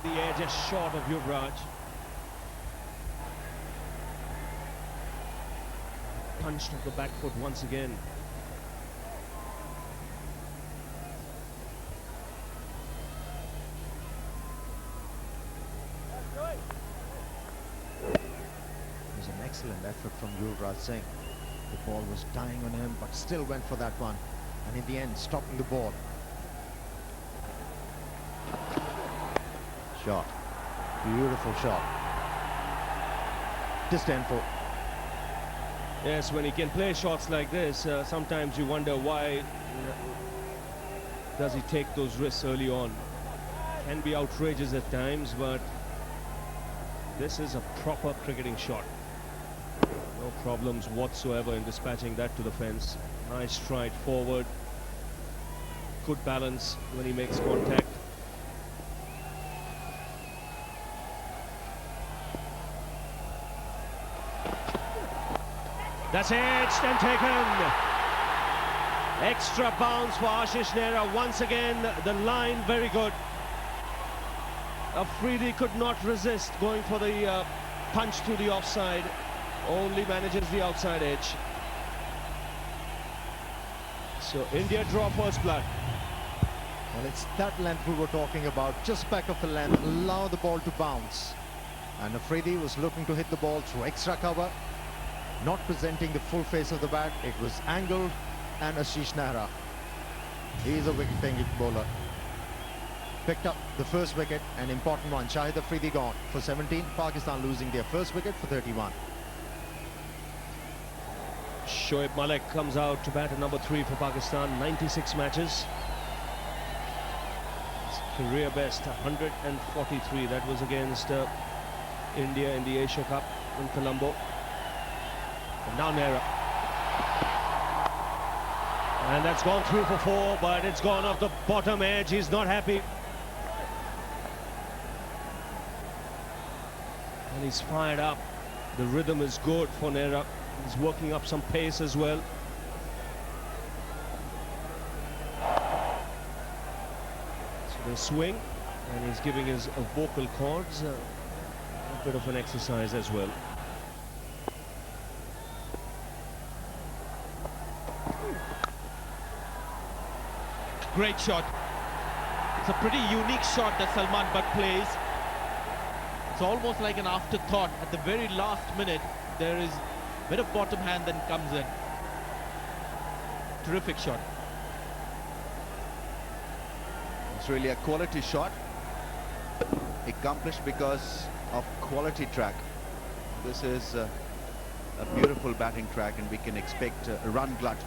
in the air, just short of Yuvraj. Punched off the back foot once again. It was an excellent effort from Yuvraj Singh. The ball was dying on him, but still went for that one. And in the end, stopping the ball. Shot. Beautiful shot. Disdainful. Yes, when he can play shots like this, sometimes you wonder why does he take those risks early on. Can be outrageous at times, but this is a proper cricketing shot. No problems whatsoever in dispatching that to the fence. Nice stride forward. Good balance when he makes contact. That's edged and taken. Extra bounce for Ashish Nehra. Once again, the line very good. Afridi could not resist going for the punch to the offside. Only manages the outside edge. So India draw first blood. Well, it's that length we were talking about, just back of the length, allow the ball to bounce. And Afridi was looking to hit the ball through extra cover, not presenting the full face of the bat. It was angled, and Ashish Nehra, he is a wicket-taking bowler. Picked up the first wicket, an important one. Shahid Afridi gone for 17. Pakistan losing their first wicket for 31. Shoaib Malik comes out to bat at number 3 for Pakistan. 96 matches. His career best, 143. That was against India in the Asia Cup in Colombo. And now Nehra. And that's gone through for 4, but it's gone off the bottom edge. He's not happy. And he's fired up. The rhythm is good for Nehra. He's working up some pace as well. So the swing, and he's giving his vocal cords a bit of an exercise as well. Great shot. It's a pretty unique shot that Salman Butt plays. It's almost like an afterthought. At the very last minute, there is a bit of bottom hand that comes in. Terrific shot. It's really a quality shot, accomplished because of quality track. This is a beautiful batting track, and we can expect a run glut.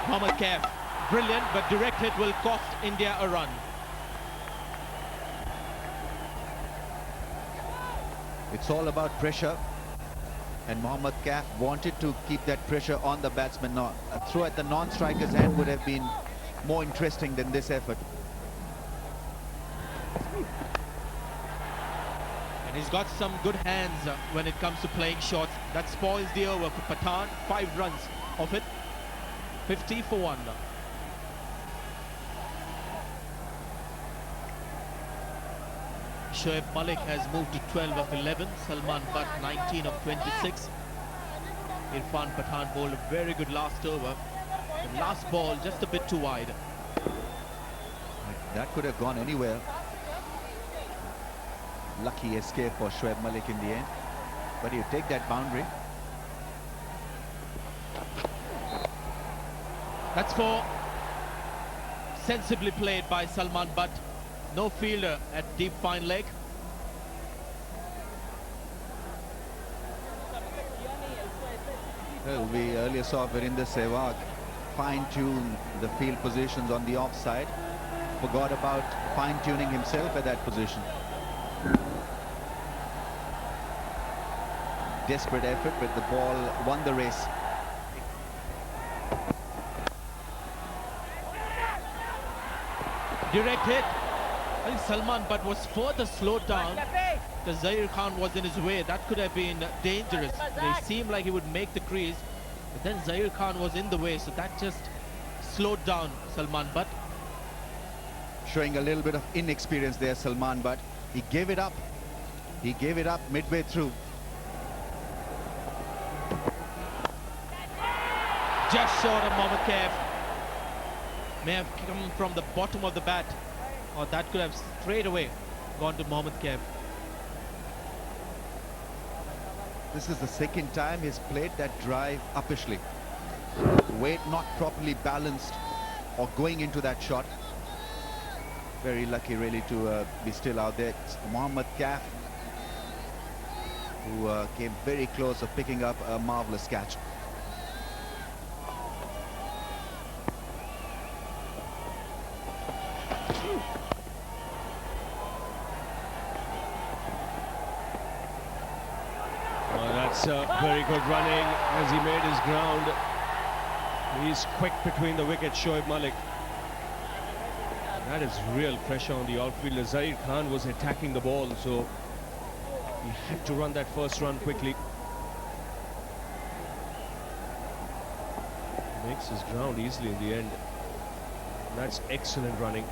Mohammad Kaif, brilliant, but direct hit will cost India a run. It's all about pressure, and Mohammad Kaif wanted to keep that pressure on the batsman. Now, a throw at the non-striker's hand would have been more interesting than this effort. And he's got some good hands when it comes to playing shots. That spoils the over for Pathan. 5 runs of it. 50 for 1. Shoaib Malik has moved to 12 of 11. Salman Butt 19 of 26. Irfan Pathan bowled a very good last over. The last ball just a bit too wide. That could have gone anywhere. Lucky escape for Shoaib Malik in the end. But you take that boundary. That's 4. Sensibly played by Salman Butt. No fielder at deep fine leg. Well, we earlier saw Virender Sehwag fine-tune the field positions on the offside. Forgot about fine-tuning himself at that position. Desperate effort, but the ball won the race. Direct hit. I think Salman Butt was further slowed down because Zaheer Khan was in his way. That could have been dangerous. They seemed like he would make the crease, but then Zaheer Khan was in the way, so that just slowed down Salman Butt. Showing a little bit of inexperience there, Salman, but he gave it up. He gave it up midway through. Just short of Mohammad Kaif. May have come from the bottom of the bat, or that could have straight away gone to Mohammad Kaif. This is the second time he's played that drive uppishly. Weight not properly balanced or going into that shot. Very lucky really to be still out there. It's Mohammad Kaif, who came very close of picking up a marvelous catch. That's very good running as he made his ground. He's quick between the wickets, Shoaib Malik. That is real pressure on the outfielder. Zahir Khan was attacking the ball, so he had to run that first run quickly. Makes his ground easily in the end. That's excellent running.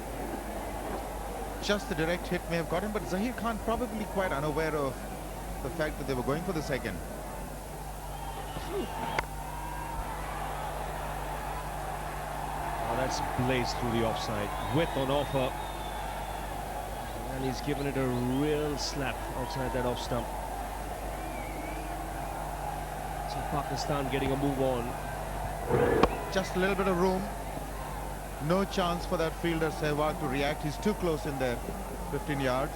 Just the direct hit may have got him, but Zahir Khan probably quite unaware of the fact that they were going for the second. Oh, that's blazed through the offside. Width on offer. And he's given it a real slap outside that off stump. So Pakistan getting a move on. Just a little bit of room. No chance for that fielder Sehwag to react. He's too close in there. 15 yards.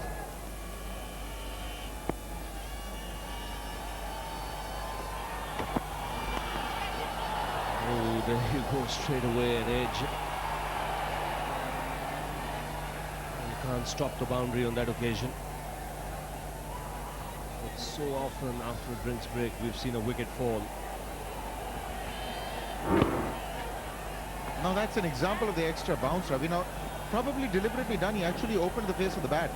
Oh, there you go, straight away an edge. You can't stop the boundary on that occasion. But so often after a drinks break, we've seen a wicket fall. Now that's an example of the extra bounce, Ravi. Now, probably deliberately done. He actually opened the face of the bat,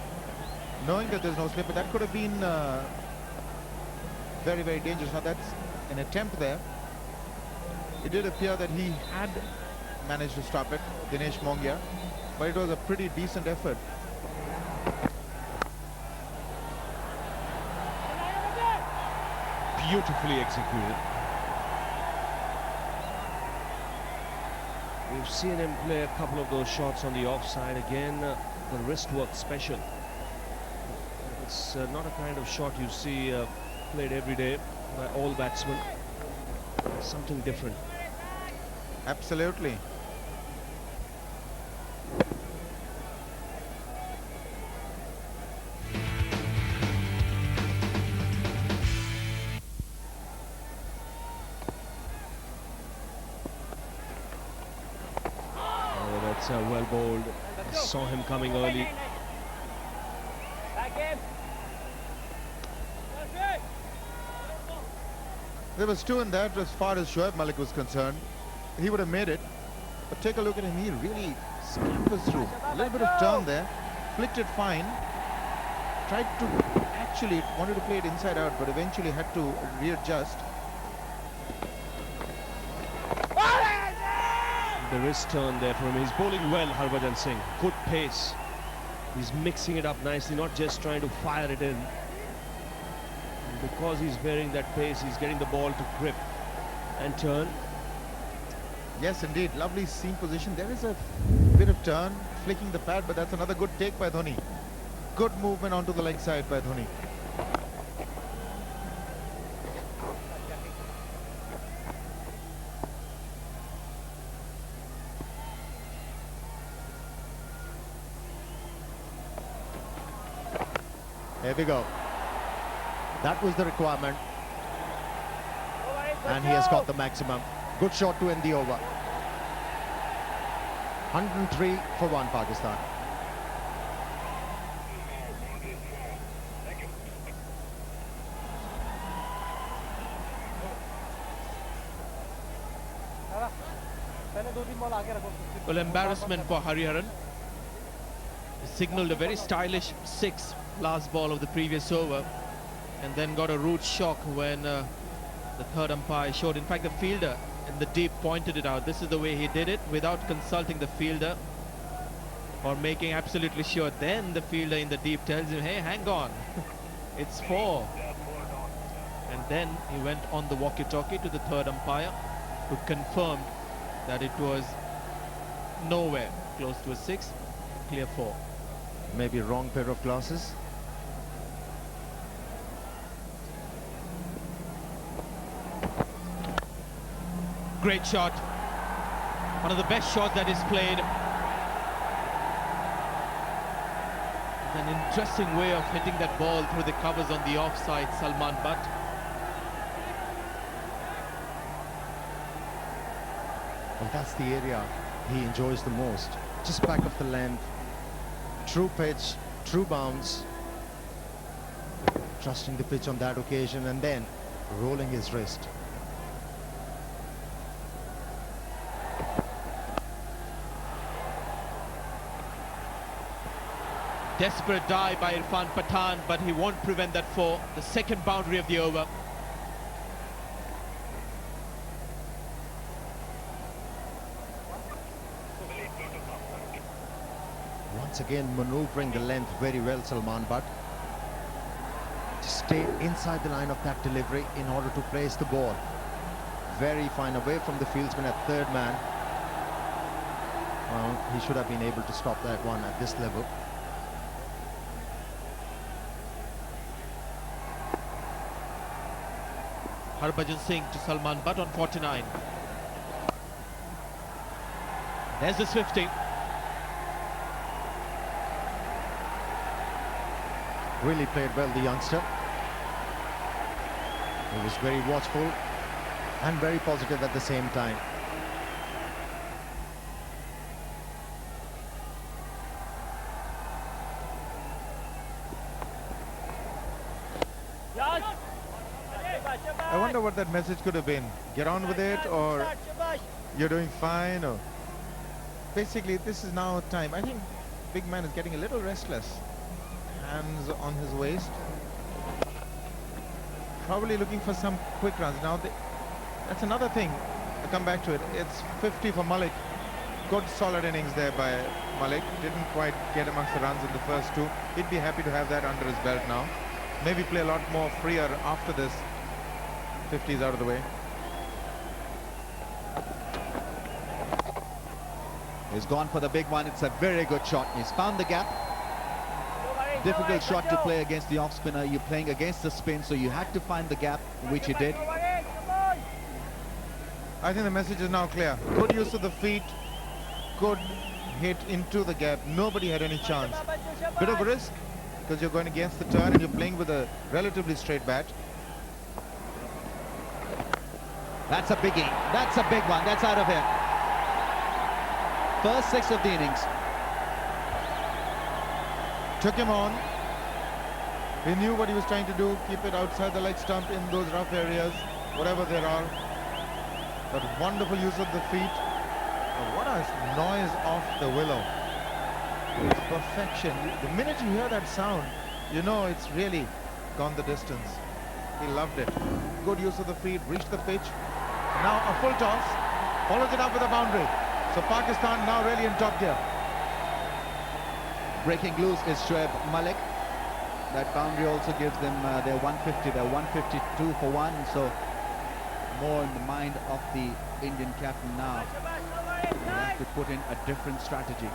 knowing that there's no slip, but that could have been very, very dangerous. Now that's an attempt there. It did appear that he had managed to stop it, Dinesh Mongia, but it was a pretty decent effort. Beautifully executed. We've seen him play a couple of those shots on the offside. Again, the wrist work special. It's not a kind of shot you see played every day by all batsmen. Something different. Absolutely. Oh, that's well bowled. I saw him coming early. There was two in that as far as Shoaib Malik was concerned. He would have made it. But take a look at him. He really scampers through. A little bit of turn there. Flicked it fine. Tried to actually wanted to play it inside out, but eventually had to readjust. The wrist turn there for him. He's bowling well, Harbhajan Singh. Good pace. He's mixing it up nicely, not just trying to fire it in. And because he's varying that pace, he's getting the ball to grip and turn. Yes, indeed. Lovely seam position. There is a bit of turn, flicking the pad, but that's another good take by Dhoni. Good movement onto the leg side by Dhoni. Here we go. That was the requirement. And he has got the maximum. Good shot to end the over. 103 for 1 Pakistan. Well, embarrassment for Hariharan. He signaled a very stylish 6 last ball of the previous over, and then got a rude shock when the third umpire showed. In fact, the fielder in the deep pointed it out. This is the way he did it without consulting the fielder or making absolutely sure. Then the fielder in the deep tells him, hey, hang on, it's 4. And then he went on the walkie-talkie to the third umpire, who confirmed that it was nowhere close to a 6, clear 4. Maybe wrong pair of glasses. Great shot. One of the best shots that is played. An interesting way of hitting that ball through the covers on the offside, Salman Butt. Well, that's the area he enjoys the most. Just back of the length. True pitch, true bounce. Trusting the pitch on that occasion and then rolling his wrist. Desperate dive by Irfan Pathan, but he won't prevent that 4. The second boundary of the over. Once again maneuvering the length very well, Salman Butt. To stay inside the line of that delivery in order to place the ball. Very fine, away from the fieldsman at third man. Well, he should have been able to stop that one at this level. Harbhajan Singh to Salman Butt on 49. There's the swifting. Really played well, the youngster. He was very watchful and very positive at the same time. I wonder what that message could have been. Get on with it, or you're doing fine, or basically this is now time. I think big man is getting a little restless. Hands on his waist. Probably looking for some quick runs. Now that's another thing. I'll come back to it. It's 50 for Malik. Good solid innings there by Malik. Didn't quite get amongst the runs in the first 2. He'd be happy to have that under his belt now. Maybe play a lot more freer after this. 50's out of the way. He's gone for the big one. It's a very good shot. He's found the gap. Difficult shot to play against the off spinner. You're playing against the spin, so you had to find the gap, which he did. I think the message is now clear. Good use of the feet. Good hit into the gap. Nobody had any chance. Bit of a risk because you're going against the turn and you're playing with a relatively straight bat. That's a biggie. That's a big one. That's out of here. First 6 of the innings. Took him on. He knew what he was trying to do. Keep it outside the leg stump in those rough areas, whatever there are. But wonderful use of the feet. Oh, what a noise off the willow. It's perfection. The minute you hear that sound, you know it's really gone the distance. He loved it. Good use of the feet, reached the pitch. Now a full toss. Follows it up with a boundary. So Pakistan now really in top gear. Breaking loose is Shoaib Malik. That boundary also gives them their 150. They're 152 for 1. So more in the mind of the Indian captain now. They have to put in a different strategy.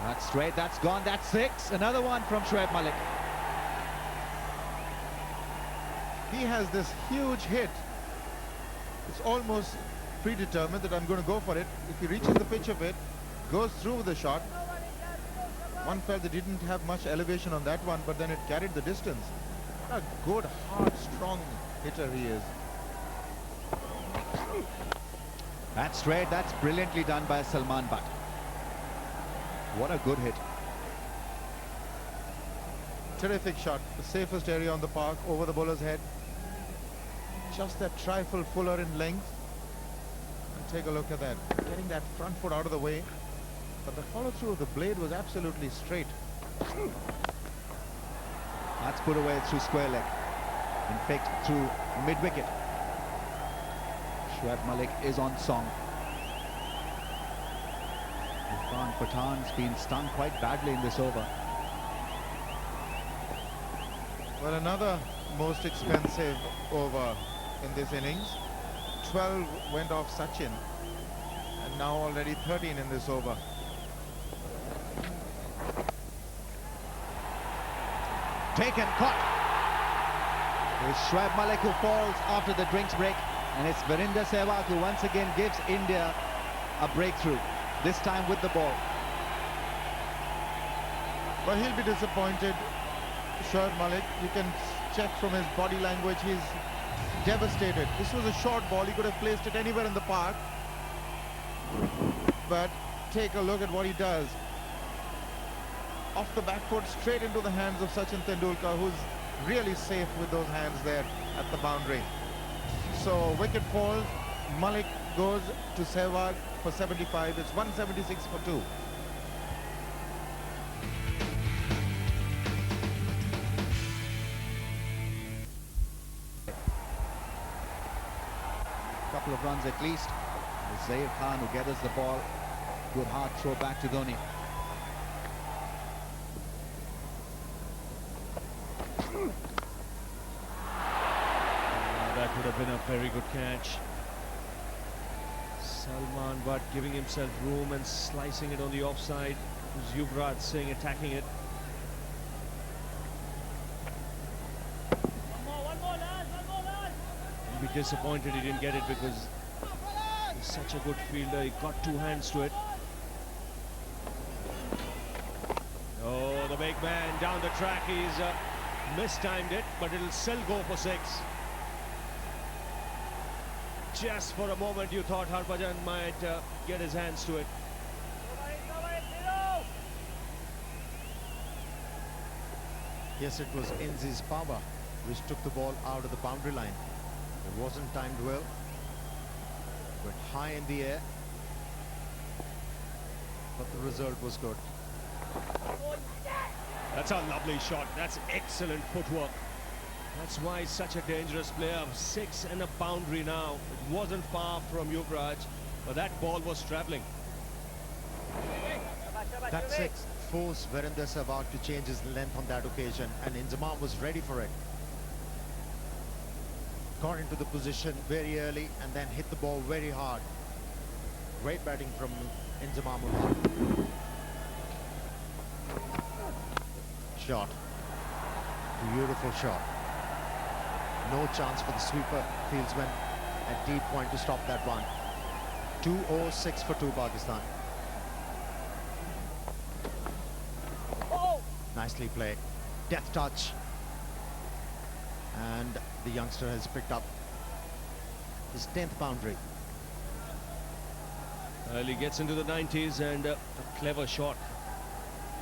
That's straight. That's gone. That's 6. Another one from Shoaib Malik. He has this huge hit. It's almost predetermined that I'm going to go for it. If he reaches the pitch of it, goes through with the shot. One felt that he didn't have much elevation on that one, but then it carried the distance. What a good, hard, strong hitter he is. That's straight. That's brilliantly done by Salman Butt. What a good hit. Terrific shot. The safest area on the park, over the bowler's head. Just that trifle fuller in length. And take a look at that. Getting that front foot out of the way. But the follow through of the blade was absolutely straight. That's put away through square leg. infect through mid-wicket. Shoaib Malik is on song. Irfan Pathan's been stung quite badly in this over. Well, another most expensive over in this innings. 12 went off Sachin, and now already 13 in this over. Taken, caught. It's Shoaib Malik who falls after the drinks break, and it's Virender Sehwag who once again gives India a breakthrough, this time with the ball. But he'll be disappointed. Shoaib Malik, you can check from his body language, he's devastated. This was a short ball, he could have placed it anywhere in the park. But take a look at what he does. Off the back foot, straight into the hands of Sachin Tendulkar, who's really safe with those hands there at the boundary. So wicket falls, Malik goes to Sehwag for 75. It's 176 for 2. Couple of runs at least. It's Zair Khan who gathers the ball. Good hard throw back to Dhoni. That would have been a very good catch. Salman Butt giving himself room and slicing it on the offside. It was Yuvraj Singh attacking it. He'll be disappointed he didn't get it because he's such a good fielder. He got two hands to it. Oh, the big man down the track. He's mistimed it, but it'll still go for 6. Just for a moment you thought Harbhajan might get his hands to it. Yes, it was Inzi's power which took the ball out of the boundary line. It wasn't timed well. Went high in the air. But the result was good. That's a lovely shot. That's excellent footwork. That's why he's such a dangerous player. 6 and a boundary now. It wasn't far from Yuvraj, but that ball was travelling. That 6 forced Virender Sehwag to change his length on that occasion, and Inzamam was ready for it. Got into the position very early and then hit the ball very hard. Great batting from Inzamam ul Haq. Shot. Beautiful shot. No chance for the sweeper fieldsman at deep point to stop that run. 206 for 2 Pakistan. Nicely played. Death touch. And the youngster has picked up his 10th boundary. Well, he gets into the 90s and a clever shot.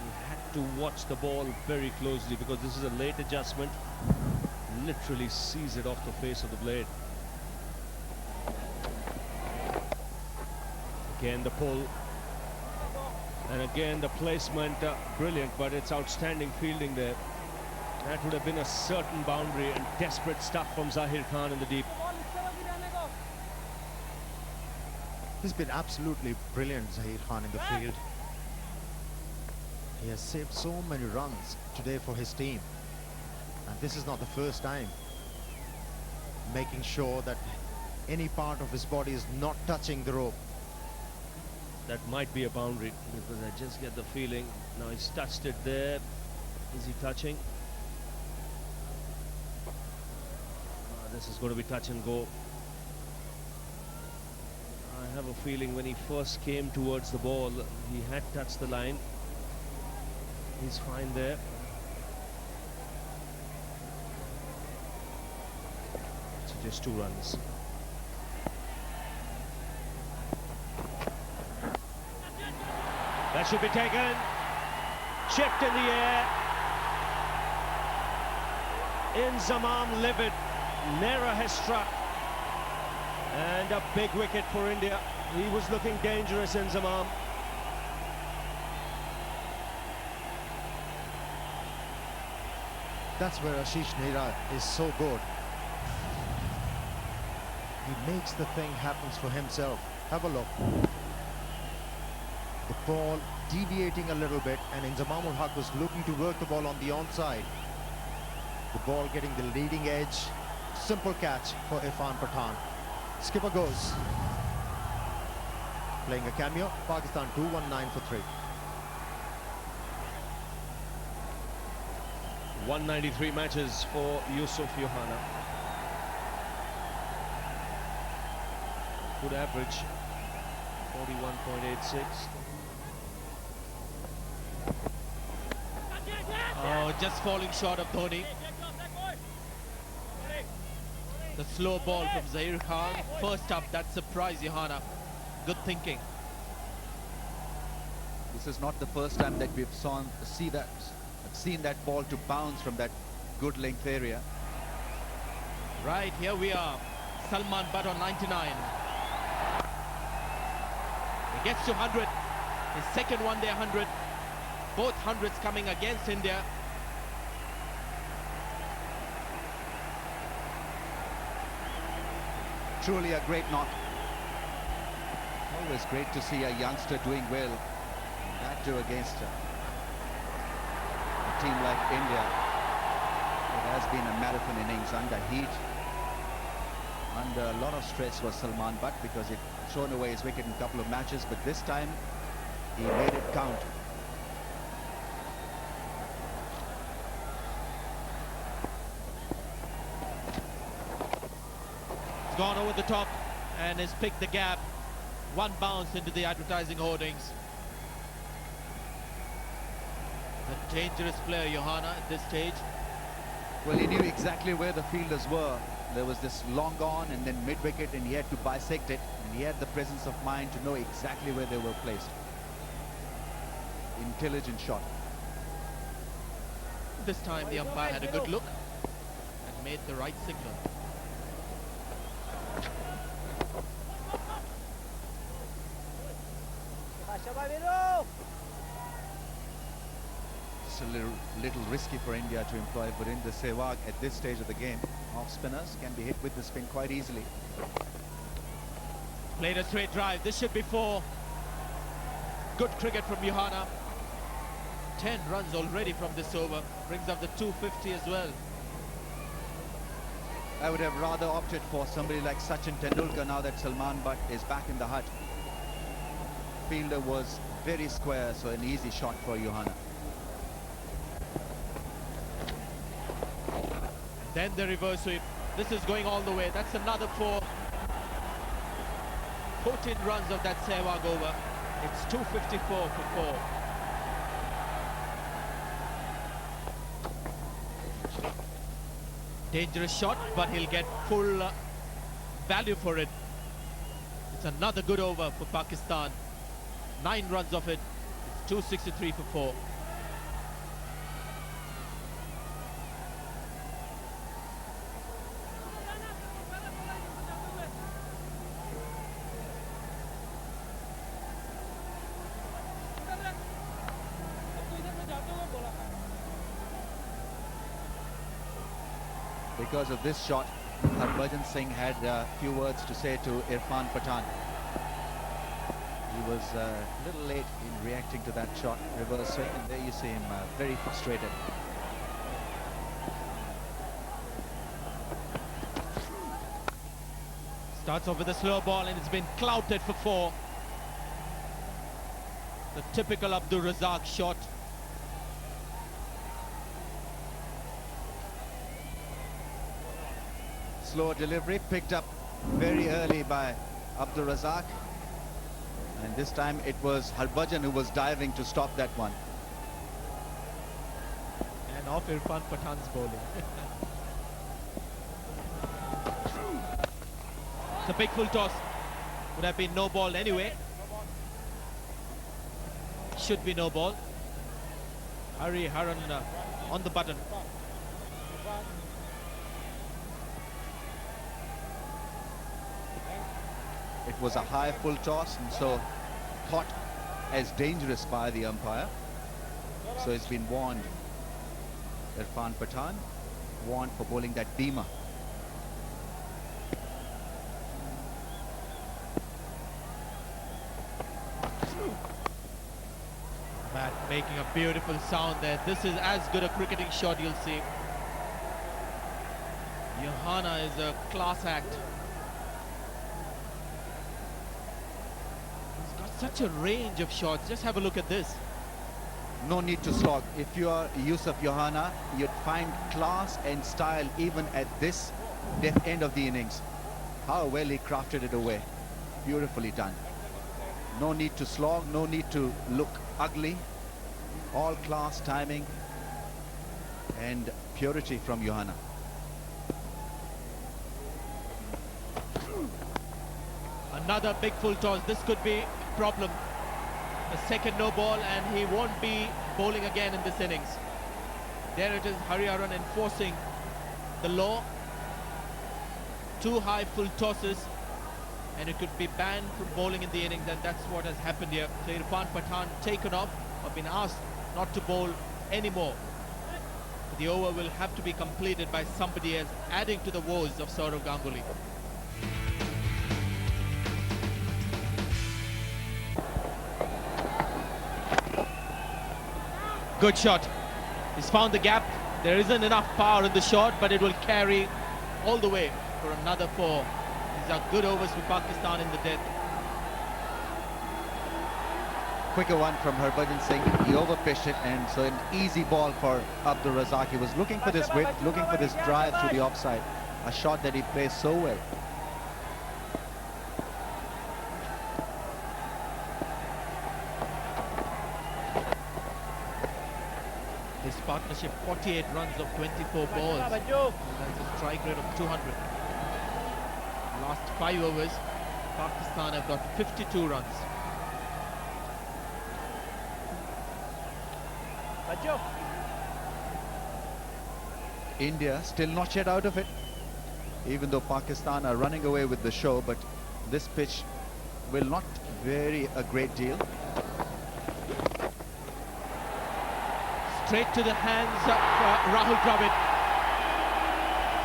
He had to watch the ball very closely because this is a late adjustment. Literally sees it off the face of the blade. Again the pull, and again the placement, brilliant, but it's outstanding fielding there. That would have been a certain boundary, and desperate stuff from Zahir Khan in the deep. He's been absolutely brilliant, Zahir Khan, in the field. He has saved so many runs today for his team. And this is not the first time. Making sure that any part of his body is not touching the rope. That might be a boundary because I just get the feeling. Now he's touched it there. Is he touching? This is going to be touch and go. I have a feeling when he first came towards the ball, he had touched the line. He's fine there. So just 2 runs. That should be taken. Chipped in the air. Inzamam livid. Nehra has struck. And a big wicket for India. He was looking dangerous, Inzamam. That's where Ashish Nehra is so good. He makes the thing happen for himself. Have a look. The ball deviating a little bit, and Inzamam-ul Haq was looking to work the ball on the onside. The ball getting the leading edge. Simple catch for Irfan Pathan. Skipper goes. Playing a cameo. Pakistan 219 for 3. 193 matches for Yusuf Yohana. Good average, 41.86. Oh, just falling short of Dhoni. The slow ball from Zaheer Khan. First up, that surprised Yohana. Good thinking. This is not the first time that we've seen that ball to bounce from that good length area. Right, here we are. Salman Butt on 99. He gets to 100. His second one day 100. Both hundreds coming against India. Truly a great knock. Always great to see a youngster doing well. That too against a team like India. It has been a marathon innings under heat. Under a lot of stress was Salman Butt because he'd thrown away his wicket in a couple of matches, but this time he made it count. He's gone over the top and has picked the gap. One bounce into the advertising hoardings. A dangerous player, Yohana, at this stage. Well, he knew exactly where the fielders were. There was this long on and then mid-wicket, and he had to bisect it, and he had the presence of mind to know exactly where they were placed. Intelligent shot. This time the umpire had a good look and made the right signal. It's a little risky for India to employ Virendra Sehwag at this stage of the game. Off spinners can be hit with the spin quite easily. Played a straight drive. This should be 4. Good cricket from Yohana. 10 runs already from this over. Brings up the 250 as well. I would have rather opted for somebody like Sachin Tendulkar now that Salman Butt is back in the hut. Fielder was very square, so an easy shot for Yohana. Then the reverse sweep. This is going all the way. That's another 4. 14 runs of that Sehwag over. It's 254 for 4. Dangerous shot, but he'll get full value for it. It's another good over for Pakistan. 9 runs of it. It's 263 for 4. Because of this shot, Harbhajan Singh had a few words to say to Irfan Pathan. He was a little late in reacting to that shot, reverse swing, and there you see him very frustrated. Starts off with a slow ball and it's been clouted for 4. The typical Abdul Razak shot. Slow delivery picked up very early by Abdul Razak, and this time it was Harbhajan who was diving to stop that one. And off Irfan Pathan's bowling. It's a big full toss. Would have been no ball anyway. Should be no ball. Hari Haran on the button. It was a high full toss, and so thought as dangerous by the umpire. So it's been warned. Irfan Pathan warned for bowling that Dima. Bat making a beautiful sound there. This is as good a cricketing shot you'll see. Johanna is a class act. He's got such a range of shots. Just have a look at this. No need to slog. If you are Yusuf Johanna, you'd find class and style even at this death end of the innings. How well he crafted it away. Beautifully done. No need to slog, no need to look ugly. All class, timing and purity from Johanna. Another big full toss. This could be a problem. A second no ball and he won't be bowling again in this innings. There it is, Hariharan enforcing the law. 2 high full tosses and it could be banned from bowling in the innings, and that's what has happened here. So Irfan Pathan taken off or been asked not to bowl anymore. The over will have to be completed by somebody else, adding to the woes of Sourav Ganguly. Good shot. He's found the gap. There isn't enough power in the shot, but it will carry all the way for another 4. These are good overs for Pakistan in the death. Quicker one from Harbhajan Singh. He overpitched it, and so an easy ball for Abdul Razak. He was looking for this width, looking for this drive through the offside. A shot that he plays so well. This partnership, 48 runs of 24 balls. That's a strike rate of 200. Last 5 overs, Pakistan have got 52 runs. India still not yet out of it, even though Pakistan are running away with the show, but this pitch will not vary a great deal. Straight to the hands of Rahul Dravid.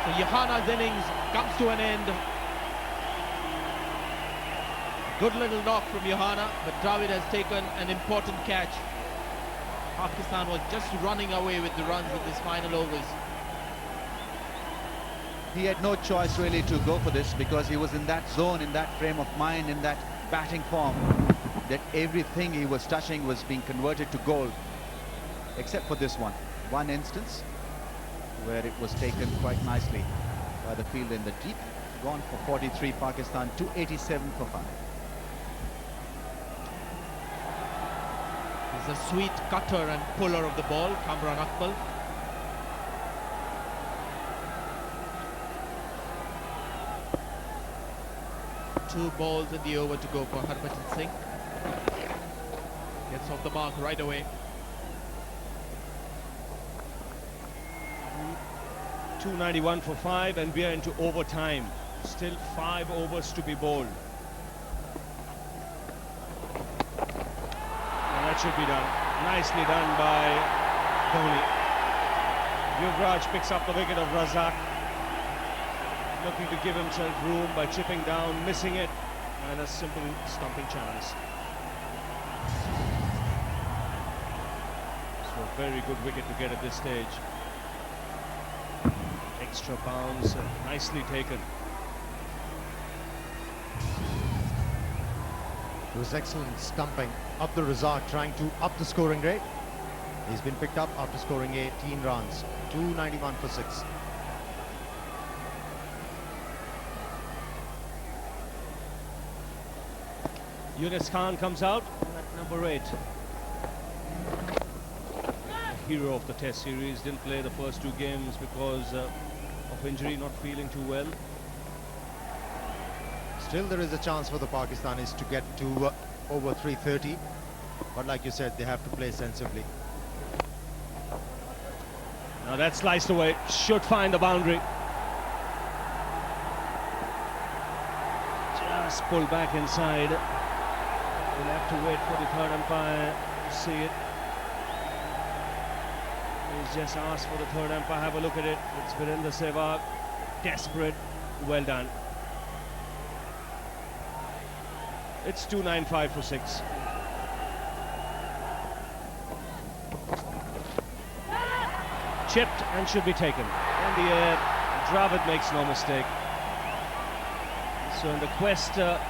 So Johanna's innings comes to an end. Good little knock from Johanna, but Dravid has taken an important catch. Pakistan was just running away with the runs in this final overs. He had no choice really to go for this, because he was in that zone, in that frame of mind, in that batting form, that everything he was touching was being converted to gold, except for this one instance where it was taken quite nicely by the field in the deep. Gone for 43, Pakistan 287 for 5. He's a sweet cutter and puller of the ball, Kamran Akmal. Two balls in the over to go for Harbhajan Singh. Gets off the mark right away. 291 for 5, and we are into overtime. Still 5 overs to be bowled. And that should be done. Nicely done by Dhoni. Yuvraj picks up the wicket of Razak. Looking to give himself room by chipping down, missing it, and a simple stumping chance. So a very good wicket to get at this stage. Extra bounce, nicely taken. It was excellent stumping. Abdul Razak trying to up the scoring rate. He's been picked up after scoring 18 runs. 291 for 6. Yunus Khan comes out at number 8. The hero of the Test series, didn't play the first 2 games because of injury, not feeling too well. Still there is a chance for the Pakistanis to get to over 330. But like you said, they have to play sensibly. Now that's sliced away, should find the boundary. Just pull back inside. We'll have to wait for the third umpire to see it. He's just asked for the third umpire. Have a look at it. It's Virendra Sehwag. Desperate. Well done. It's 295 for 6. Chipped and should be taken. In the air, Dravid makes no mistake. So in the quest of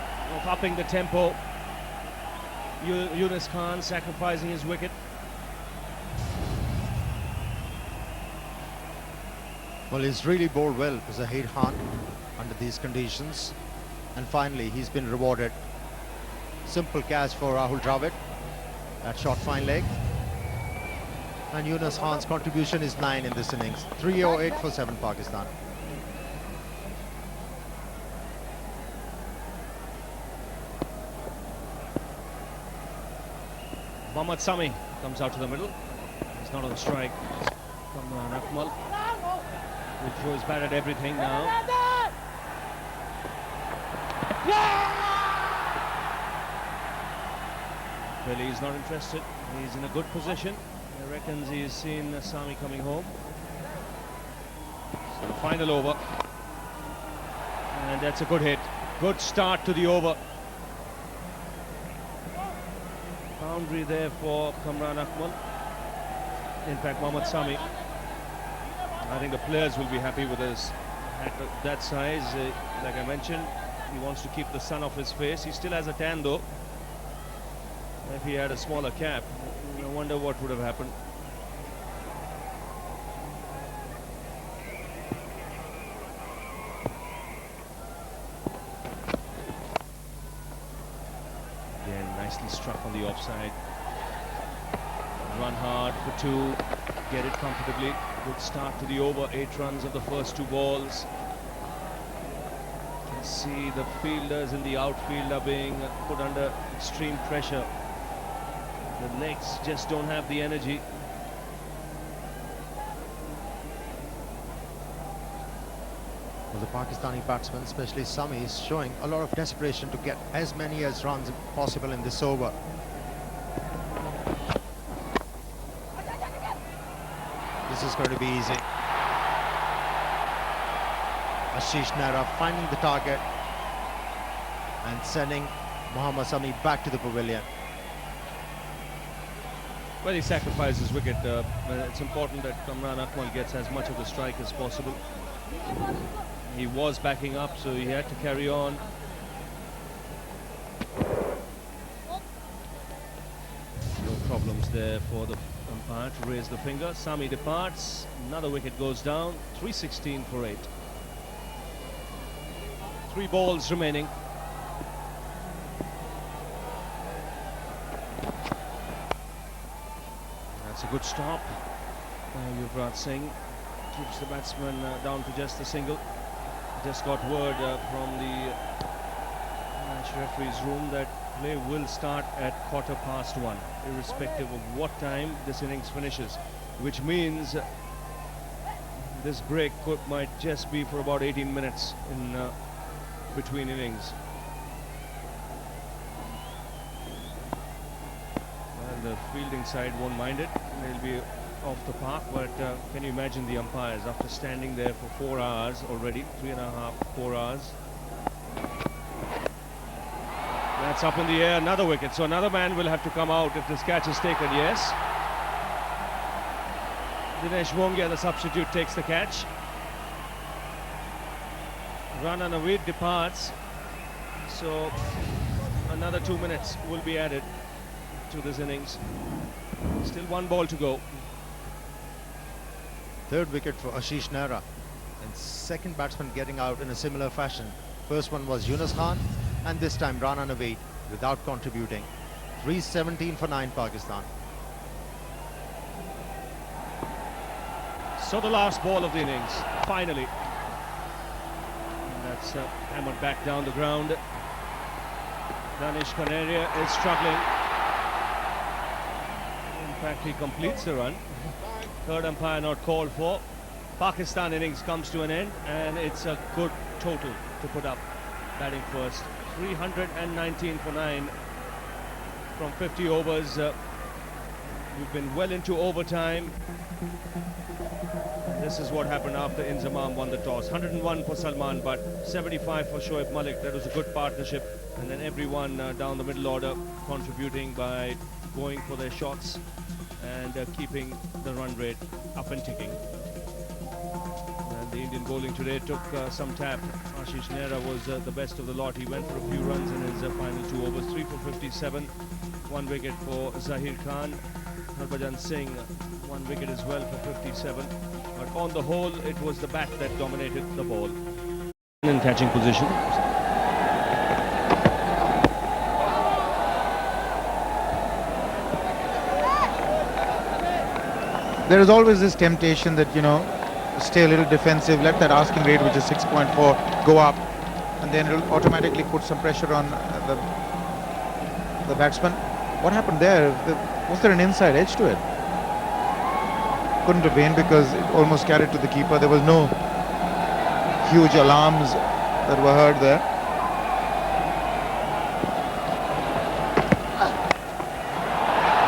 upping the tempo, Yunus Khan sacrificing his wicket. Well, he's really bowled well for Zaheer Khan under these conditions. And finally, he's been rewarded. Simple catch for Rahul Dravid. That shot fine leg. And Yunus Khan's contribution is 9 in this innings. 308 for 7 Pakistan. Mohammad Sami comes out to the middle. He's not on strike. Kamran Akmal will throw his bat at everything now. Billy is not interested. He's in a good position. He reckons he's seen Sami coming home. So final over. And that's a good hit. Good start to the over. Boundary there for Kamran Akmal. In fact, Mohammad Sami. I think the players will be happy with his at that size. Like I mentioned, he wants to keep the sun off his face. He still has a tan though. If he had a smaller cap, I wonder what would have happened. Again, nicely struck on the offside. Run hard for 2, get it comfortably. Good start to the over, 8 runs of the first 2 balls. You can see the fielders in the outfield are being put under extreme pressure. The legs just don't have the energy. Well, the Pakistani batsman, especially Sami, is showing a lot of desperation to get as many as runs possible in this over. This is going to be easy. Ashish Nehra finding the target and sending Mohammad Sami back to the pavilion. Well, he sacrificed his wicket. It's important that Kamran Akmal gets as much of the strike as possible. He was backing up, so he had to carry on. No problems there for the umpire to raise the finger. Sami departs. Another wicket goes down. 316 for 8. 3 balls remaining. That's a good stop. Yuvraj Singh keeps the batsman down to just a single. Just got word from the match referee's room that play will start at 1:15, irrespective of what time this innings finishes, which means this break might just be for about 18 minutes in between innings. Well, the fielding side won't mind it. They'll be off the park, but can you imagine the umpires after standing there for 4 hours already, 3.5, 4 hours. That's up in the air, another wicket, so another man will have to come out if this catch is taken. Yes, Dinesh Wongia, the substitute, takes the catch. Rana Naveed departs, so another 2 minutes will be added to this innings. Still 1 ball to go. Third wicket for Ashish Nehra, and second batsman getting out in a similar fashion. First one was Yunus Khan, and this time Rana Naveed without contributing. 317 for 9 Pakistan. So the last ball of the innings, finally. And that's hammered back down the ground. Danish Kaneria is struggling. In fact, he completes the run. Third umpire not called for. Pakistan innings comes to an end, and it's a good total to put up. Batting first, 319 for 9 from 50 overs. We've been well into overtime. This is what happened after Inzamam won the toss. 101 for Salman, but 75 for Shoaib Malik. That was a good partnership. And then everyone down the middle order contributing by going for their shots and keeping the run rate up and ticking. And the Indian bowling today took some tap. Ashish Nehra was the best of the lot. He went for a few runs in his final 2 overs. 3 for 57, 1 wicket for Zahir Khan. Harbhajan Singh, 1 wicket as well for 57. But on the whole, it was the bat that dominated the ball. In catching position. There is always this temptation that, stay a little defensive, let that asking rate, which is 6.4, go up, and then it'll automatically put some pressure on the batsman. What happened there? Was there an inside edge to it? Couldn't have been, because it almost carried to the keeper. There was no huge alarms that were heard there.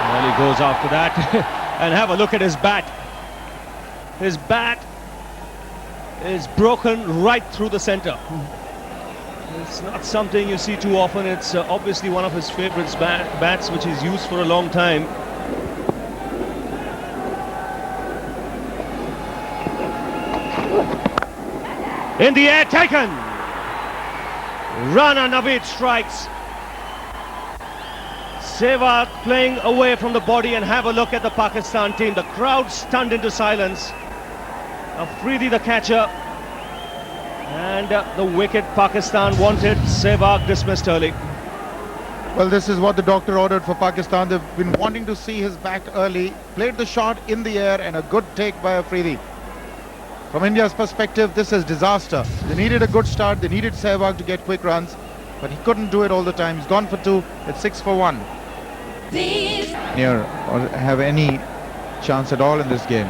Well, he goes after that. And have a look at his bat. His bat is broken right through the centre. It's not something you see too often. It's obviously one of his favourite bats, which he's used for a long time. In the air, taken. Rana Naveed strikes. Sehwag playing away from the body, and have a look at the Pakistan team. The crowd stunned into silence. Afridi the catcher, and the wicket Pakistan wanted. Sehwag dismissed early. Well, this is what the doctor ordered for Pakistan. They've been wanting to see his back early. Played the shot in the air, and a good take by Afridi. From India's perspective, this is disaster. They needed a good start. They needed Sehwag to get quick runs, but he couldn't do it all the time. He's gone for 2. It's 6 for 1. Near or have any chance at all in this game.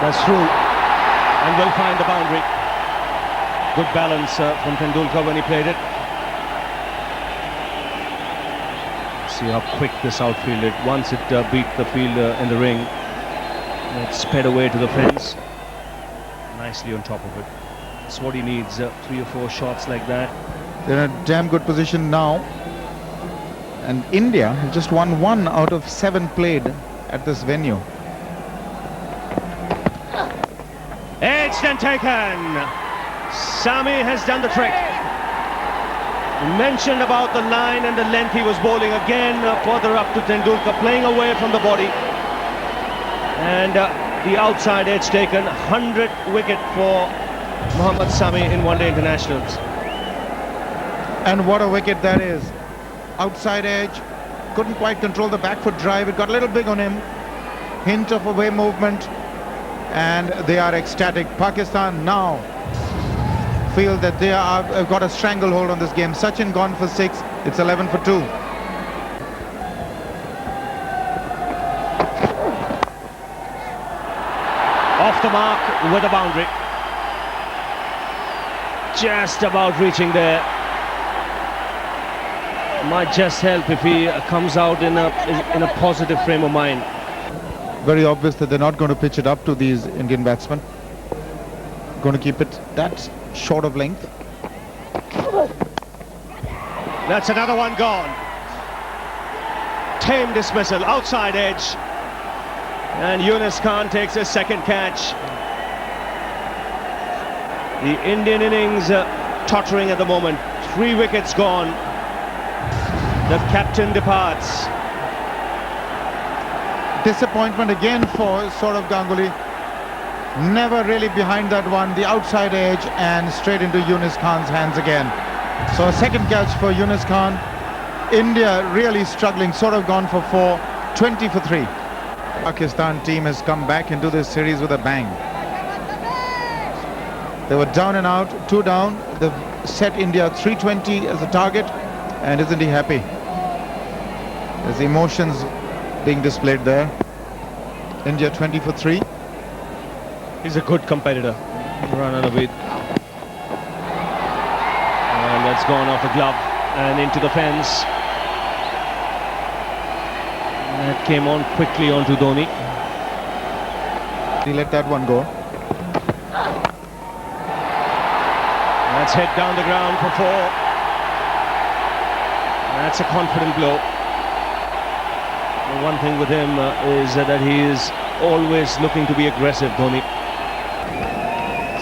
That's true, and will find the boundary. Good balance from Tendulkar when he played it. See how quick this outfield is. Once it beat the fielder in the ring, it sped away to the fence. Nicely on top of it. That's what he needs, 3 or 4 shots like that. They're in a damn good position now. And India has just won 1 out of 7 played at this venue. Edged and taken. Sami has done the trick. Mentioned about the line and the length. He was bowling again further up to Tendulkar, playing away from the body. And the outside edge taken. 100th wicket for Mohammad Sami in one-day internationals. And what a wicket that is. Outside edge. Couldn't quite control the back foot drive. It got a little big on him. Hint of away movement. And they are ecstatic. Pakistan now feel that they have got a stranglehold on this game. Sachin gone for 6. It's 11 for 2. Off the mark with a boundary. Just about reaching there. Might just help if he comes out in a positive frame of mind. Very obvious that they're not going to pitch it up to these Indian batsmen. Going to keep it that short of length. That's another one gone. Tame dismissal, outside edge. And Yunus Khan takes his second catch. The Indian innings tottering at the moment. 3 wickets gone. The captain departs. Disappointment again for Saurav Ganguly. Never really behind that one. The outside edge and straight into Yunus Khan's hands again. So a second catch for Yunus Khan. India really struggling. Saurav gone for 4. 20 for 3. Pakistan team has come back into this series with a bang. They were down and out, 2 down. They've set India 320 as a target, and isn't he happy? There's emotions being displayed there. India 20 for 3. He's a good competitor, Rana Naveed. And that's gone off the glove and into the fence. That came on quickly onto Dhoni. He let that one go. That's hit down the ground for 4. That's a confident blow. The one thing with him is that he is always looking to be aggressive, Dhoni.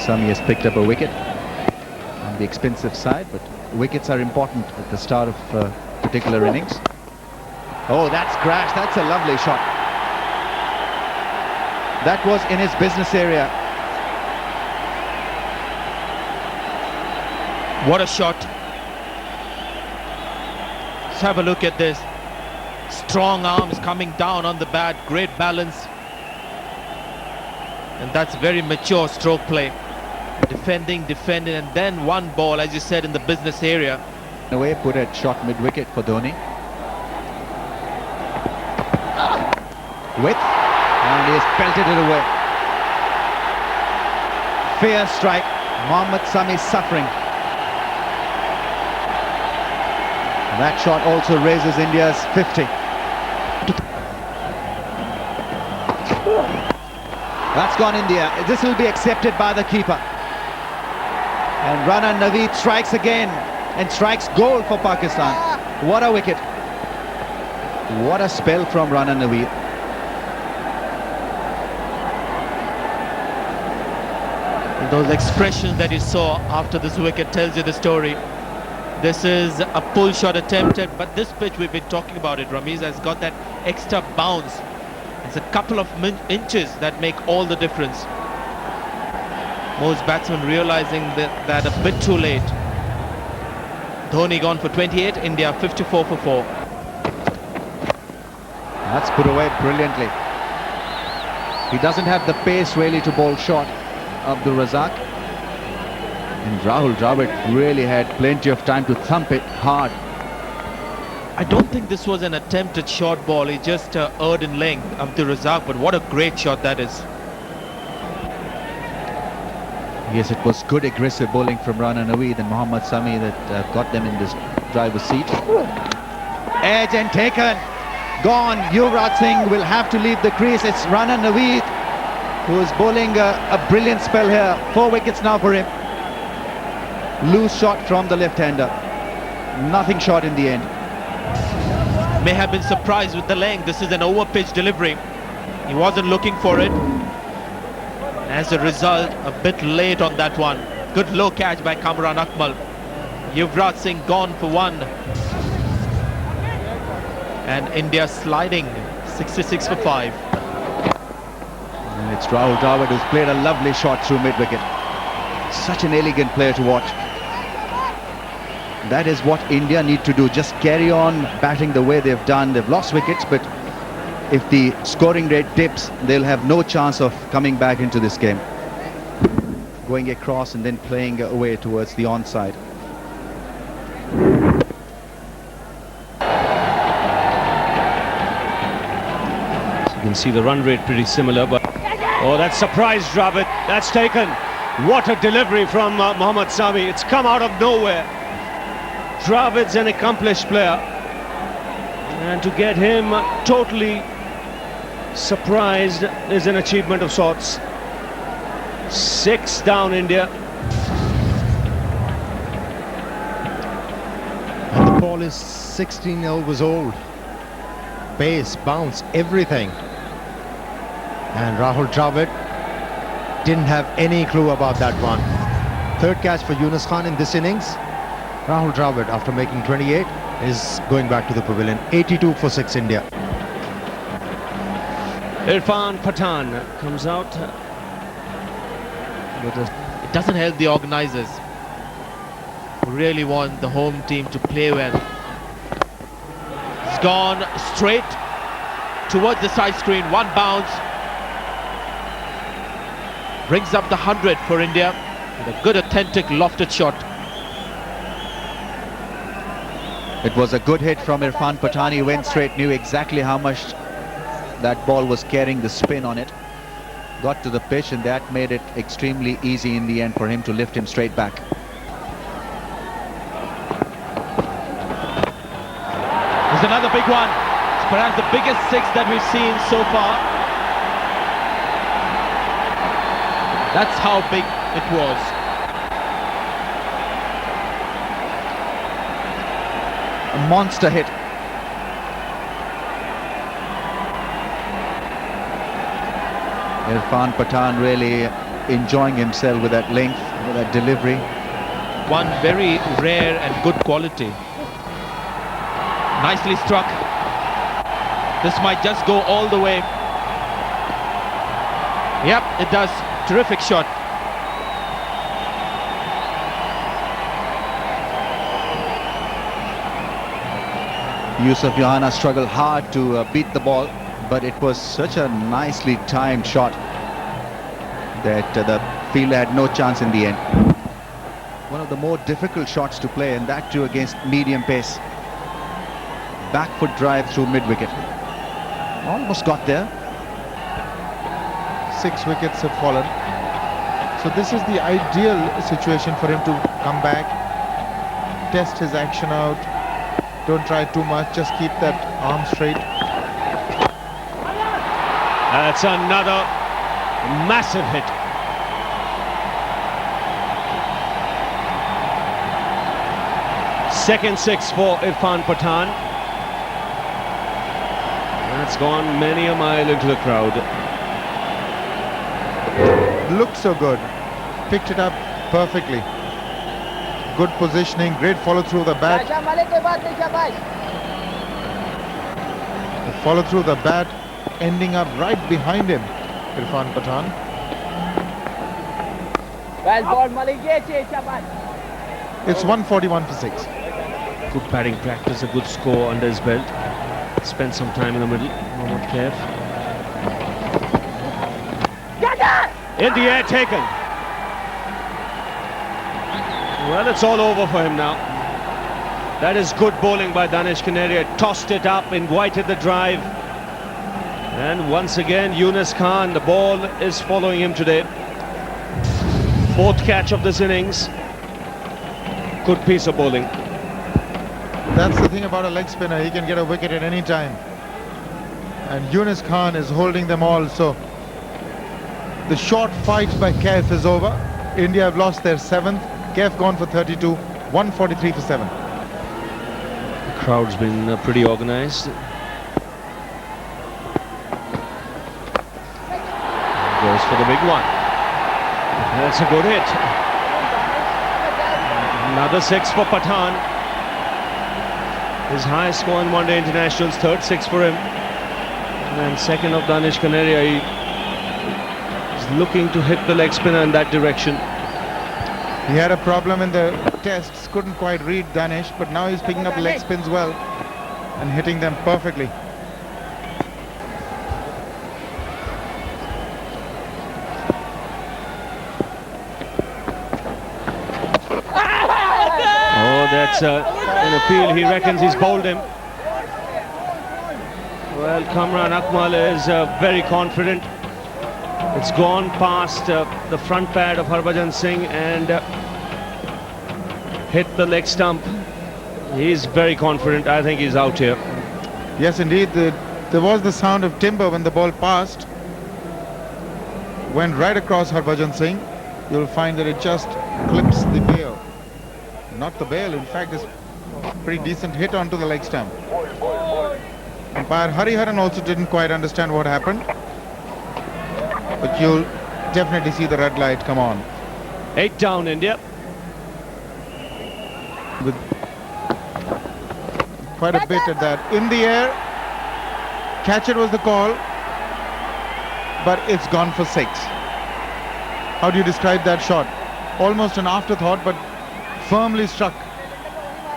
Sami has picked up a wicket on the expensive side, but wickets are important at the start of particular innings. Oh, that's crashed. That's a lovely shot. That was in his business area. What a shot. Let's have a look at this. Strong arms coming down on the bat, great balance. And that's very mature stroke play. Defending, and then one ball, as you said, in the business area. In a way, put a shot mid-wicket for Dhoni. Width, and he has pelted it away. Fair strike. Mohammad Sami suffering. And that shot also raises India's 50. That's gone India. This will be accepted by the keeper. And Rana Naveed strikes again and strikes goal for Pakistan. What a wicket. What a spell from Rana Naveed. Those expressions that you saw after this wicket tells you the story. This is a pull shot attempted, but this pitch we've been talking about it, Ramiz, has got that extra bounce. It's a couple of inches that make all the difference. Most batsmen realizing that a bit too late. Dhoni gone for 28, India 54 for 4. That's put away brilliantly. He doesn't have the pace really to bowl short, Abdul Razak. And Rahul Dravid really had plenty of time to thump it hard. I don't think this was an attempt at short ball. He just erred in length, Abdul Razak, but what a great shot that is. Yes, it was good aggressive bowling from Rana Naveed and Mohammad Sami that got them in this driver's seat. Edge and taken. Gone. Yuvraj Singh will have to leave the crease. It's Rana Naveed who is bowling a brilliant spell here. 4 wickets now for him. Loose shot from the left-hander. Nothing short in the end. May have been surprised with the length. This is an over-pitch delivery. He wasn't looking for it. As a result, a bit late on that one. Good low catch by Kamran Akmal. Yuvraj Singh gone for 1. And India sliding 66 for 5. And it's Rahul Dravid who's played a lovely shot through mid-wicket. Such an elegant player to watch. That is what India need to do. Just carry on batting the way they've done. They've lost wickets, but if the scoring rate dips, they'll have no chance of coming back into this game. Going across and then playing away towards the onside. You can see the run rate pretty similar, but oh, that surprised Dravid. That's taken. What a delivery from Mohammad Sami. It's come out of nowhere. Dravid's an accomplished player, and to get him totally surprised is an achievement of sorts. 6 down India. And the ball is 16 overs old. Pace, bounce, everything. And Rahul Dravid didn't have any clue about that one. 3rd catch for Yunus Khan in this innings. Rahul Dravid, after making 28, is going back to the pavilion. 82 for 6 India. Irfan Pathan comes out. It doesn't help the organisers, who really want the home team to play well. It's gone straight towards the side screen. 1 bounce. Brings up the 100 for India with a good, authentic, lofted shot. It was a good hit from Irfan Pathan. He went straight, knew exactly how much that ball was carrying the spin on it. Got to the pitch, and that made it extremely easy in the end for him to lift him straight back. There's another big one. perhaps the biggest six that we've seen so far. That's how big it was. A monster hit. Irfan Pathan really enjoying himself with that length, with that delivery. One very rare and good quality. Nicely struck. This might just go all the way. Yep, it does. Terrific shot. Yusuf Johanna struggled hard to beat the ball, but it was such a nicely timed shot that the fielder had no chance in the end. One of the more difficult shots to play, and that too against medium pace. Back foot drive through mid-wicket. Almost got there. 6 wickets have fallen. So this is the ideal situation for him to come back, test his action out. Don't try too much, just keep that arm straight. That's another massive hit. Second six for Irfan Pathan. That's gone many a mile into the crowd. Looked so good, picked it up perfectly. Good positioning, great follow through the bat. The follow through the bat, ending up right behind him, Irfan Pathan. It's 141 for 6. Good batting practice, a good score under his belt. Spent some time in the middle. Mohammad Kaif. In the air, taken. Well, it's all over for him now. That is good bowling by Danish Kaneria. Tossed it up, invited the drive. And once again, Yunus Khan, the ball is following him today. Fourth catch of this innings. Good piece of bowling. That's the thing about a leg spinner, he can get a wicket at any time. And Yunus Khan is holding them all, so the short fight by Kaif is over. India have lost their 7th. Kaif gone for 32, 143 for 7. The crowd's been pretty organised. Goes for the big one. That's a good hit. Another 6 for Pathan. His highest score in one-day internationals, third 6 for him. And then second of Danish Kaneria. He is looking to hit the leg spinner in that direction. He had a problem in the tests, couldn't quite read Danish, but now he's picking up leg spins well and hitting them perfectly. Oh, that's an appeal. He reckons he's bowled him. Well, Kamran Akmal is very confident. It's gone past the front pad of Harbhajan Singh and hit the leg stump. He's very confident. I think he's out here. Yes, indeed. There was the sound of timber when the ball passed. Went right across Harbhajan Singh. You'll find that it just clips the bail. Not the bail, in fact, it's a pretty decent hit onto the leg stump. Umpire Hariharan also didn't quite understand what happened. But you'll definitely see the red light come on. 8 down, India. With quite a bit at that. In the air, catch it was the call, but it's gone for 6. How do you describe that shot? Almost an afterthought, but firmly struck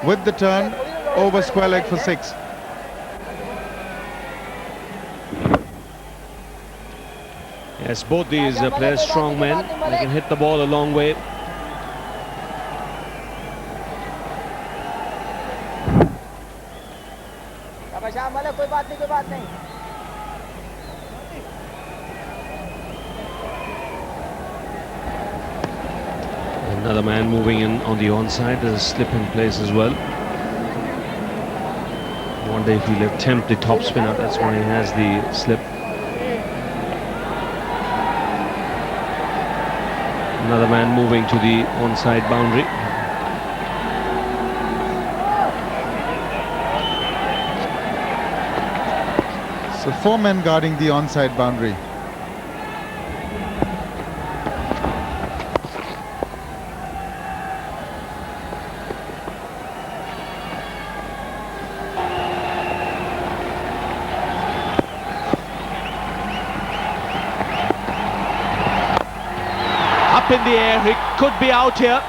with the turn over square leg for 6. Yes, both these players, strong men. They can hit the ball a long way. Another man moving in on the onside. There's a slip in place as well. wonder if he'll attempt the top spinner. That's why he has the slip. Another man moving to the onside boundary. So 4 men guarding the onside boundary. Up in the air, he could be out here.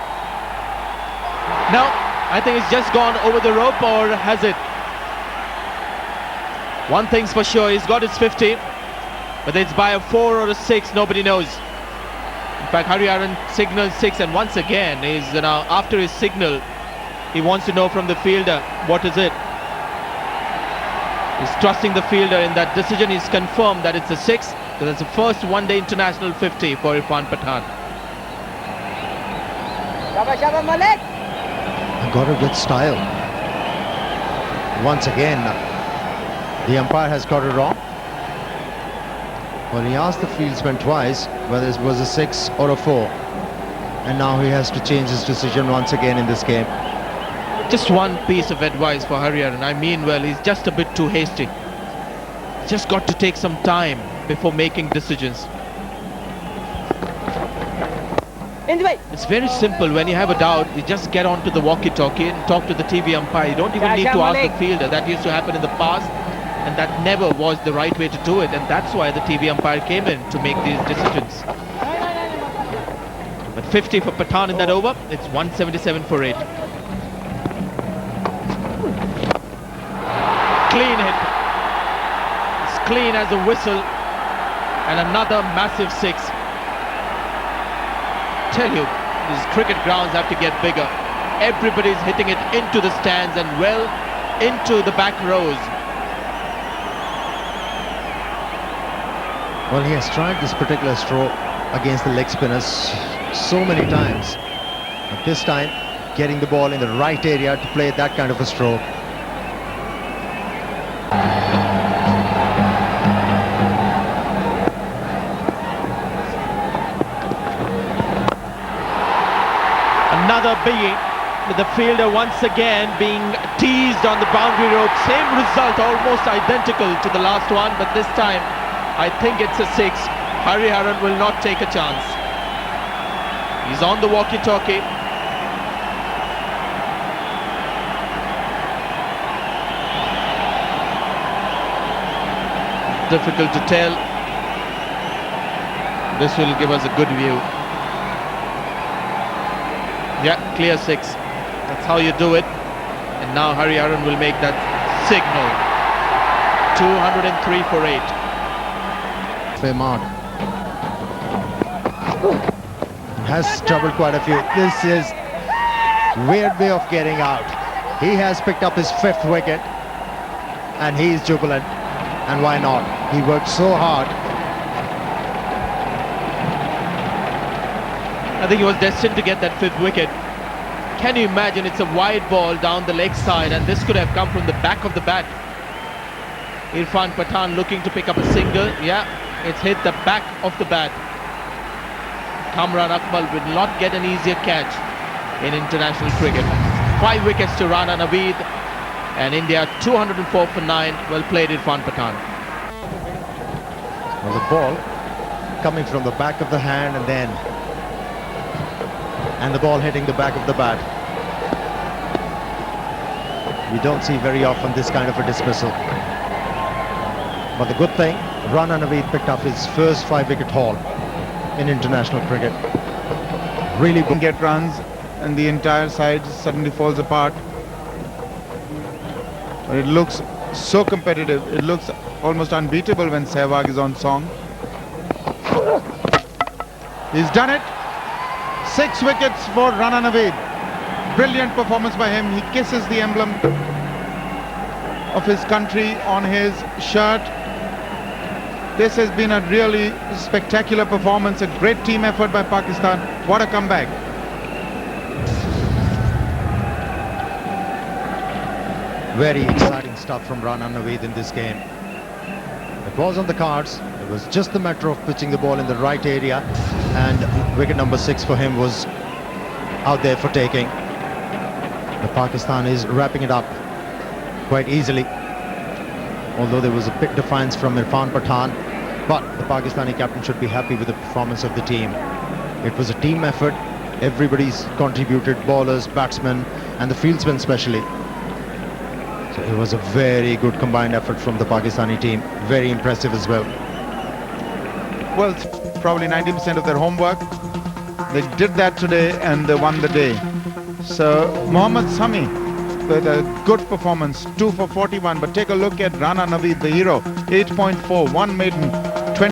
No, I think it's just gone over the rope, or has it? One thing's for sure, he's got his 50. Whether it's by a 4 or a 6, nobody knows. In fact, Hariharan signaled 6, and once again, he's now after his signal, he wants to know from the fielder, what is it? He's trusting the fielder in that decision. He's confirmed that it's a 6. So that's the first one-day international 50 for Irfan Pathan. Got a good style. Once again, the umpire has got it wrong. Well, he asked the fieldsman twice whether it was a 6 or a 4. And now he has to change his decision once again in this game. Just one piece of advice for Hariharan. I mean, well, he's just a bit too hasty. Just got to take some time before making decisions. It's very simple. When you have a doubt, you just get onto the walkie-talkie and talk to the TV umpire. You don't even need to ask the fielder. That used to happen in the past, and that never was the right way to do it. And that's why the TV umpire came in to make these decisions. But 50 for Pathan in that over. It's 177 for 8. Clean hit. It's clean as a whistle. And another massive 6. Tell you, these cricket grounds have to get bigger. Everybody's hitting it into the stands and well into the back rows. Well, he has tried this particular stroke against the leg spinners so many times. But this time, getting the ball in the right area to play that kind of a stroke. Another biggie, with the fielder once again being teased on the boundary rope. Same result, almost identical to the last one, but this time I think it's a 6. Hariharan will not take a chance. He's on the walkie-talkie. Difficult to tell. This will give us a good view. Yeah, clear 6. That's how you do it. And now Hariharan will make that signal. 203 for 8. Fair mark. Has troubled quite a few. This is weird way of getting out. He has picked up his 5th wicket and he is jubilant. And why not? He worked so hard. I think he was destined to get that 5th wicket. Can you imagine? It's a wide ball down the leg side, and this could have come from the back of the bat. Irfan Pathan looking to pick up a single. Yeah, it's hit the back of the bat. Kamran Akmal will not get an easier catch in international cricket. 5 wickets to Rana Naveed, and India 204 for 9. Well played, Irfan Pathan. Well, the ball coming from the back of the hand and the ball hitting the back of the bat. We don't see very often this kind of a dismissal. But the good thing, Rana Naveed picked up his first 5-wicket haul in international cricket. Really good. Get runs and the entire side suddenly falls apart. But it looks so competitive. It looks almost unbeatable when Sehwag is on song. He's done it. 6 wickets for Rana Naveed. Brilliant performance by him. He kisses the emblem of his country on his shirt. This has been a really spectacular performance, a great team effort by Pakistan. What a comeback. Very exciting stuff from Rana Naveed in this game. It was on the cards. It was just a matter of pitching the ball in the right area, and wicket number 6 for him was out there for taking. The Pakistan is wrapping it up quite easily, although there was a bit defiance from Irfan Pathan, but the Pakistani captain should be happy with the performance of the team. It was a team effort. Everybody's contributed, bowlers, batsmen, and the fieldsmen especially. So it was a very good combined effort from the Pakistani team. Very impressive as well. Well, probably 90% of their homework. They did that today and they won the day. So Mohammad Sami with a good performance, 2 for 41. But take a look at Rana Naveed, the hero, 8.4, 1 maiden,